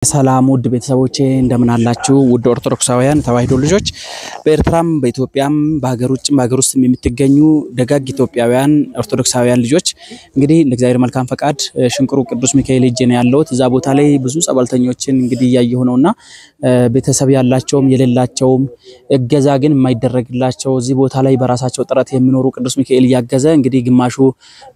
ሰላም ውድ ቤተሰቦቼ እንደምን አላችሁ ውድ ኦርቶዶክሳውያን ተዋሕዶ ልጆች በኤርትራም በኢትዮጵያም በሀገር ውስጥም የምትገኙ ደጋግ ኢትዮጵያውያን ኦርቶዶክሳውያን ልጆች እንግዲህ ለእግዚአብሔር መልካም ፈቃድ ሽንቅሩ ቅዱስ ሚካኤል ሄጄ ነው ያለሁት እዛ ቦታ ላይ ብዙ ጸበልተኞችን እንግዲህ ያየሁ ነውና ቤተሰብ ያላቸውም የሌላቸውም እገዛ ግን የማይደረግላቸው እዚህ ቦታ ላይ በራሳቸው ጥረት የሚኖሩ ቅዱስ ሚካኤል ያገዘ እንግዲህ ግማሹ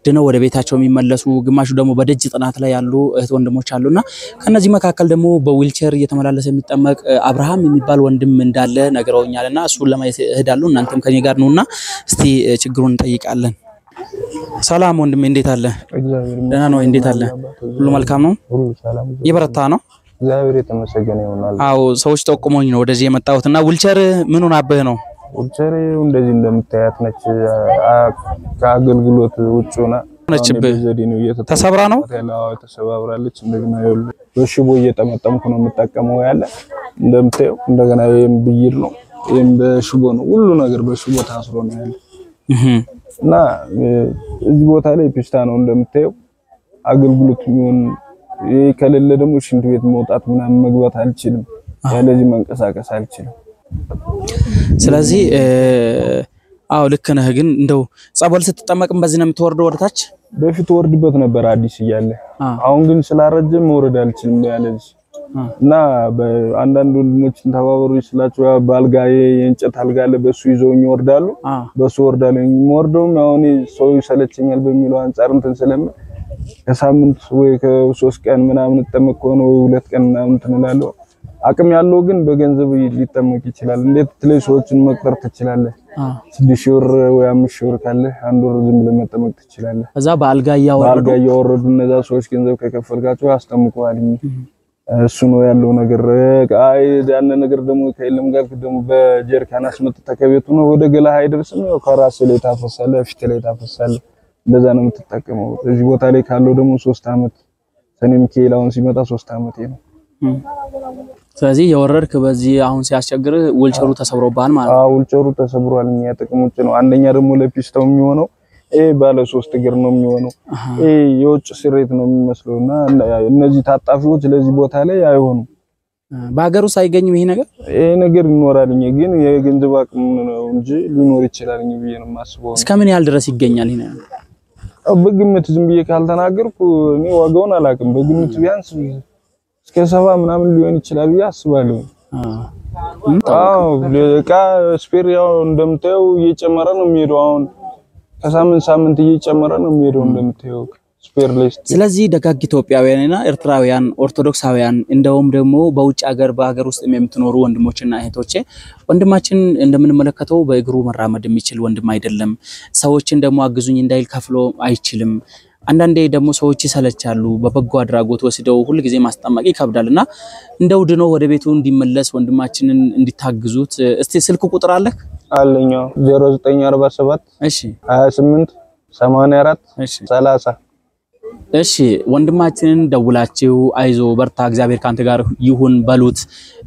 ድነው ወደ ቤታቸው የሚመለሱ ግማሹ ደግሞ በደጅ ጥናት ላይ ያሉ እህት ወንድሞች አሉና ከነዚህ መካከል ደግሞ በዊልቸር እየተመላለሰ የሚጠመቅ አብርሃም የሚባል ወንድም እንዳለ ነገረውኛልና እሱን ለማየት እሄዳለሁ እናንተም ከኔ ጋር ነውና እስቲ ችግሩን እንጠይቃለን ሰላም ወንድሜ እንዴት አለ ደህና ነው እንዴት አለ ሁሉ መልካም ነው ሁሉ ሰላም ይበረታ ነው እግዚአብሔር የተመሰገነ ይሁን አዎ ሰዎች ተቆሞኝ ነው ወደዚህ የመጣሁትና ዊልቸር ምን ሆናበህ ነው ዊልቸር እንደዚህ እንደምታያት ነች ከአገልግሎት ውጭ ሆና ነችብህ ተሰብራ ነው ተሰባብራለች እንደገና በሽቦ እየተመጠምኩ ነው የምጠቀመው ያለ እንደምታየው እንደገና ይሄም ብይር ነው ይሄም በሽቦ ነው ሁሉ ነገር በሽቦ ታስሮ ነው ያለ እና እዚህ ቦታ ላይ ፒስታ ነው እንደምታየው አገልግሎት የሚሆን ከሌለ ደግሞ ሽንት ቤት መውጣት ምናምን መግባት አልችልም ያለዚህ መንቀሳቀስ አልችልም ስለዚህ አው ልክ ነህ ግን እንደው ጸበል ስትጠመቅም በዚህ ነው የምትወርደው ወደታች በፊት ወርድበት ነበር አዲስ ይያለ አሁን ግን ስላረጀ መውረድ አልችልም ያለዚህ እና በአንዳንድ ወንድሞችን ተባበሩ ይስላችሁ ባልጋዬ የእንጨት አልጋ አለ በሱ ይዘውኝ ይወርዳሉ በሱ ወርዳለሁ የሚወርደው አሁን ሰው ይሰለቸኛል በሚለው አንፃር እንትን ስለምን ከሳምንት ወይ ከ3 ቀን ምናምን ተጠመቅ ሆኖ ወይ 2 ቀን ምናምን ተነላለው አቅም ያለው ግን በገንዘብ ሊጠመቅ ይችላል እንዴት ለሰዎችን መቅጠር ትችላለህ 6 ወር ወይ 5 ወር ካለ አንድ ወር ዝም ብለህ መጠመቅ ትችላለህ እዛ በአልጋ ያወረዱ እነዛ ሰዎች ገንዘብ ከከፈልካቸው ያስጠምቁዋል እሱ ነው ያለው ነገር አይ ያን ነገር ደግሞ ከይለም ጋር ደግሞ በጀርካን አስመጥተህ ከቤቱ ነው ወደ ገላ አይደርስም ነው ከራስ ላይ ታፈሳለህ ፊት ላይ ታፈሳለህ እንደዛ ነው የምትጠቀመው እዚህ ቦታ ላይ ካለው ደግሞ 3 አመት ሰኔ ሚካኤል አሁን ሲመጣ 3 አመት ነው ስለዚህ የወረድክ በዚህ አሁን ሲያስቸግር ዊልቸሩ ተሰብሮባል ማለት ነው ዊልቸሩ ተሰብሯል የሚያጠቅሙት ነው አንደኛ ደግሞ ለፒስታው የሚሆነው ባለ 3 እግር ነው የሚሆነው የውጭ ስሬት ነው የሚመስለውና እነዚህ ታጣፊዎች ለዚህ ቦታ ላይ አይሆኑ በአገሩ ሳይገኝም ይሄ ነገር ይኖራልኝ ግን የገንዘብ አቅም ነው እንጂ ሊኖር ይችላልኝ ብዬ ነው ማስበው እስከምን ያህል ድረስ ይገኛል ይሄ በግምት ዝም ብዬ ካልተናገርኩ እኔ ዋጋውን አላቅም በግምት ቢያንስ እስከ 70 ምናምን ሊሆን ይችላል ያስባለሁ አዎ ለቃ ስፔር ያው እንደምታየው እየጨመረ ነው የሚሄደው አሁን ከሳምንት እየጨመረ ነው የሚሄደው እንደምታየው ስፔር ሊስት ስለዚህ ደጋግ ኢትዮጵያውያንና ኤርትራውያን ኦርቶዶክሳውያን እንደውም ደግሞ በውጭ ሀገር በሀገር ውስጥ የምትኖሩ ወንድሞችና እህቶቼ ወንድማችን እንደምንመለከተው በእግሩ መራመድ የሚችል ወንድም አይደለም ሰዎችን ደግሞ አግዙኝ እንዳይል ከፍሎ አይችልም አንዳንዴ ደግሞ ሰዎች ይሰለቻሉ በበጎ አድራጎት ወስደው ሁሉ ጊዜ ማስጠመቅ ይከብዳልና እንደው ድኖ ወደ ቤቱ እንዲመለስ ወንድማችንን እንዲታግዙት እስቲ ስልክ ቁጥር አለክ አለኝ 0947 እሺ 28 84 እሺ 30 እሺ ወንድማችንን ደውላችሁ አይዞ በርታ እግዚአብሔር ካንተ ጋር ይሁን በሉት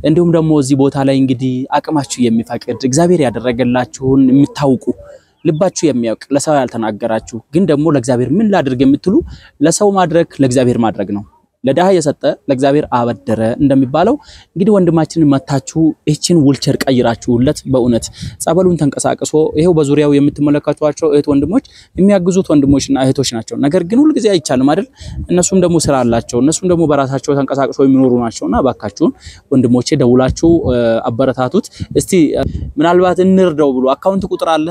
እንዲሁም ደግሞ እዚህ ቦታ ላይ እንግዲህ አቅማችሁ የሚፈቅድ እግዚአብሔር ያደረገላችሁን የምታውቁ ልባችሁ የሚያውቅ ለሰው ያልተናገራችሁ ግን ደግሞ ለእግዚአብሔር ምን ላድርግ የምትሉ ለሰው ማድረግ ለእግዚአብሔር ማድረግ ነው ለዳህ የሰጠ ለእግዚአብሔር አበደረ እንደሚባለው እንግዲህ ወንድማችንን መታችሁ እቺን ዊልቸር ቀይራችሁለት በእውነት ጸበሉን ተንቀሳቅሶ ይሄው በዙሪያው የምትመለከቷቸው እህት ወንድሞች የሚያግዙት ወንድሞችና እህቶች ናቸው ነገር ግን ሁሉ ጊዜ አይቻልም አይደል እነሱም ደግሞ ስራ አላቸው እነሱም ደግሞ በራሳቸው ተንቀሳቅሶ የሚኖሩ ናቸውና ባካችሁን ወንድሞቼ ደውላችሁ አበረታቱት እስቲ ምናልባት እንርዳው ብሎ አካውንት ቁጥር አለ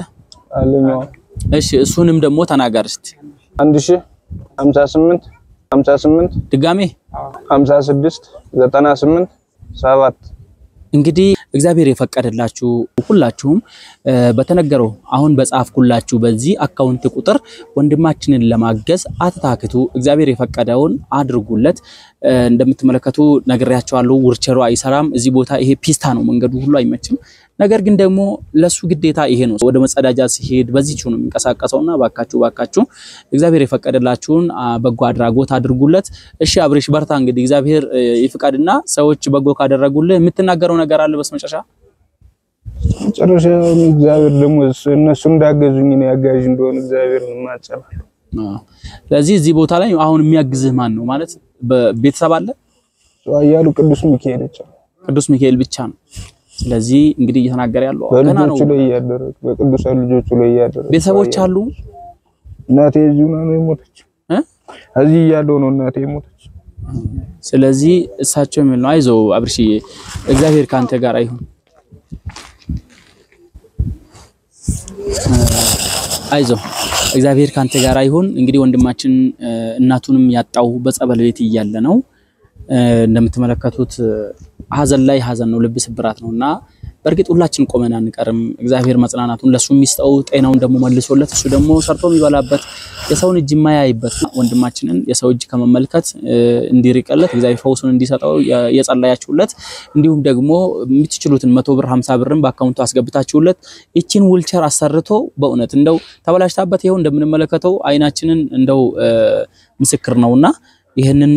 አለኛው እሺ እሱንም ደግሞ ተናገር እስቲ 1058 ድጋሜ 56 98 7 እንግዲህ እግዚአብሔር የፈቀደላችሁ ሁላችሁም በተነገረው አሁን በጻፍኩላችሁ በዚህ አካውንት ቁጥር ወንድማችንን ለማገዝ አትታክቱ እግዚአብሔር የፈቀደውን አድርጉለት እንደምትመለከቱ ነግሬያችኋለሁ ዊልቸሩ አይሰራም እዚህ ቦታ ይሄ ፒስታ ነው መንገዱ ሁሉ አይመችም ነገር ግን ደግሞ ለሱ ግዴታ ይሄ ነው ወደ መጸዳጃ ሲሄድ በዚህ ነው የሚንቀሳቀሰውና ባካችሁ እግዚአብሔር የፈቀደላችሁን በጎ አድራጎት አድርጉለት እሺ አብሬሽ በርታ እንግዲህ እግዚአብሔር ይፍቀድና ሰዎች በጎ ካደረጉልህ የምትናገረው ነገር አለ በስመጨረሻ እግዚአብሔር ደግሞ እነሱ እንዳገዙኝ ነው ያጋዥ እንደሆነ እግዚአብሔር ማጨባል ስለዚህ እዚህ ቦታ ላይ አሁን የሚያግዝህ ማን ነው ማለት በቤተሰብ አለ ያያሉ ቅዱስ ሚካኤል ብቻ ቅዱስ ሚካኤል ብቻ ነው ስለዚህ እንግዲህ እየተናገረ ያለው ገና ነው በልጆቹ ላይ ያደረገ በቅዱሳን ልጆቹ ላይ ያደረገ ቤተሰቦች አሉ እናቴ እዚሁ ነው የሞተች እዚህ ያለው ነው እናቴ የሞተች ስለዚህ እሳቸው የሚል ነው አይዞ አብርሽዬ እግዚአብሔር ካንተ ጋር አይሁን አይዞ እግዚአብሔር ካንተ ጋር አይሁን እንግዲህ ወንድማችን እናቱንም ያጣው በጸበል ቤት ይያለ ነው እንደምትመለከቱት ሐዘን ላይ ሐዘን ነው ልብ ስብራት ነውና በርግጥ ሁላችን ቆመና አንቀርም እግዚአብሔር መጽናናቱን ለሱ የሚስጠው ጤናውን ደግሞ መልሶለት እሱ ደግሞ ሰርቶ የሚበላበት የሰውን እጅ የማያይበት ወንድማችንን የሰው እጅ ከመመልከት እንዲርቀለት እግዚአብሔር ፈውሱን እንዲሰጠው የጸለያችሁለት እንዲሁም ደግሞ የምትችሉትን 100 ብር 50 ብርም በአካውንቱ አስገብታችሁለት እቺን ዊልቸር አሰርቶ በእውነት እንደው ተበላሽታበት ይሄው እንደምንመለከተው አይናችንን እንደው ምስክር ነውና ይሄንን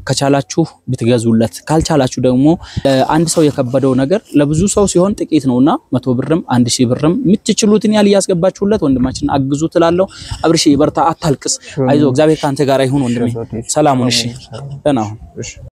ከቻላችሁ ብትገዙለት ካልቻላችሁ ደግሞ አንድ ሰው የከበደው ነገር ለብዙ ሰው ሲሆን ጥቂት ነውና 100 ብርም 1000 ብርም የምትችሉትን ያል ያስገባችሁለት ወንድማችን አግዙ ትላለው አብርሽ ይበርታ አታልቅስ አይዞ እግዚአብሔር ካንተ ጋር ይሁን ወንድሜ ሰላሙን እሺ ደህና ሁን